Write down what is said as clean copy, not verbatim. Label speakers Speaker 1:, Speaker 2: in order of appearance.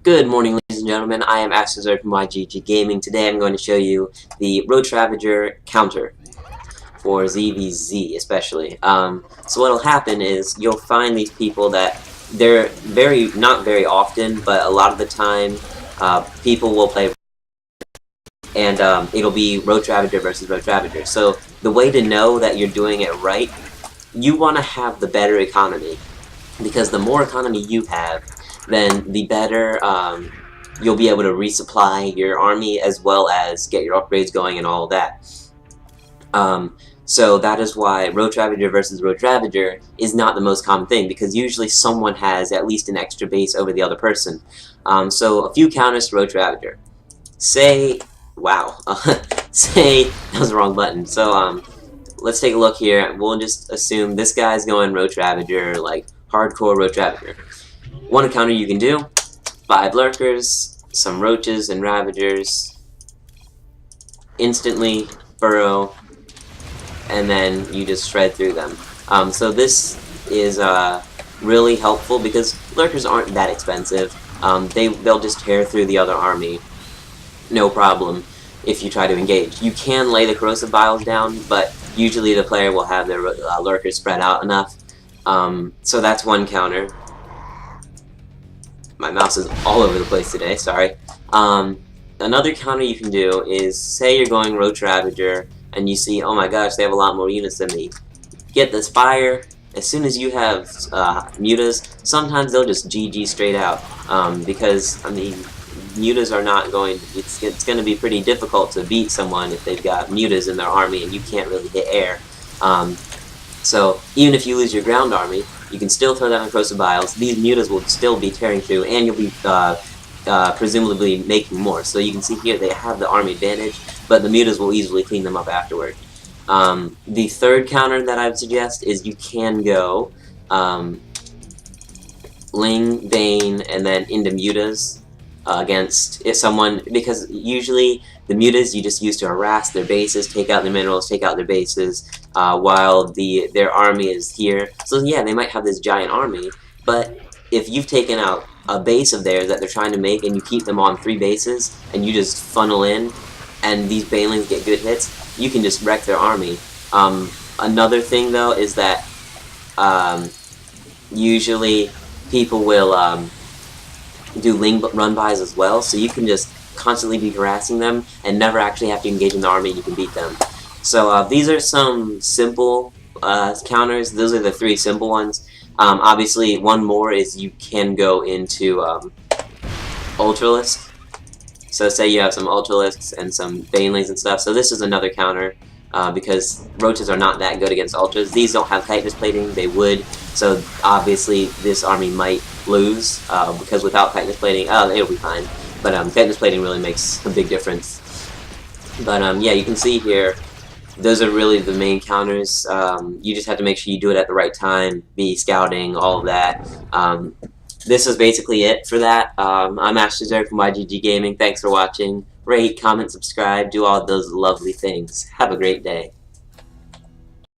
Speaker 1: Good morning, ladies and gentlemen. I am zerg from YGG Gaming. Today I'm going to show you the Roach Ravager counter for ZVZ especially. So what'll happen is you'll find these people that they're not very often, but a lot of the time people will play and it'll be Roach Ravager versus Roach Ravager. So the way to know that you're doing it right, you want to have the better economy, because the more economy you have, then the better you'll be able to resupply your army as well as get your upgrades going and all of that. So that is why Roach Ravager versus Roach Ravager is not the most common thing, because usually someone has at least an extra base over the other person. So a few counters to Roach Ravager. Say, wow, say, that was the wrong button. So let's take a look here. We'll just assume this guy's going Roach Ravager, like hardcore Roach Ravager. One counter you can do: 5 lurkers, some roaches and ravagers, instantly burrow, and then you just shred through them. So this is really helpful because lurkers aren't that expensive. They'll just tear through the other army, no problem, if you try to engage. You can lay the corrosive vials down, but usually the player will have their lurkers spread out enough. So that's one counter. My mouse is all over the place today, sorry. Another counter you can do is, say you're going Roach Ravager, and you see, oh my gosh, they have a lot more units than me. Get this fire. As soon as you have mutas, sometimes they'll just GG straight out, because, I mean, mutas are not going, it's going to be pretty difficult to beat someone if they've got mutas in their army and you can't really hit air. So even if you lose your ground army, you can still throw down corrosive vials. These mutas will still be tearing through, and you'll be presumably making more. So you can see here they have the army advantage, but the mutas will easily clean them up afterward. The third counter that I would suggest is you can go Ling, Bane, and then into mutas against someone, because usually the mutas you just use to harass their bases, take out their minerals, take out their bases, while their army is here. So yeah, they might have this giant army, but if you've taken out a base of theirs that they're trying to make and you keep them on 3 bases and you just funnel in and these banelings get good hits, you can just wreck their army. Another thing though is that usually people will do Ling run-bys as well, so you can just constantly be harassing them and never actually have to engage in the army and you can beat them. So these are some simple counters. Those are the 3 simple ones. Obviously, one more is you can go into Ultralisk. So say you have some Ultralisks and some Banelings and stuff. So this is another counter, because roaches are not that good against Ultras. These don't have tightness plating, they would. So obviously this army might lose, because without tightness plating, it'll be fine. But tightness plating really makes a big difference. But yeah, you can see here, those are really the main counters. You just have to make sure you do it at the right time, be scouting, all of that. This is basically it for that. I'm zerg from YGG Gaming. Thanks for watching. Rate, comment, subscribe, do all those lovely things. Have a great day.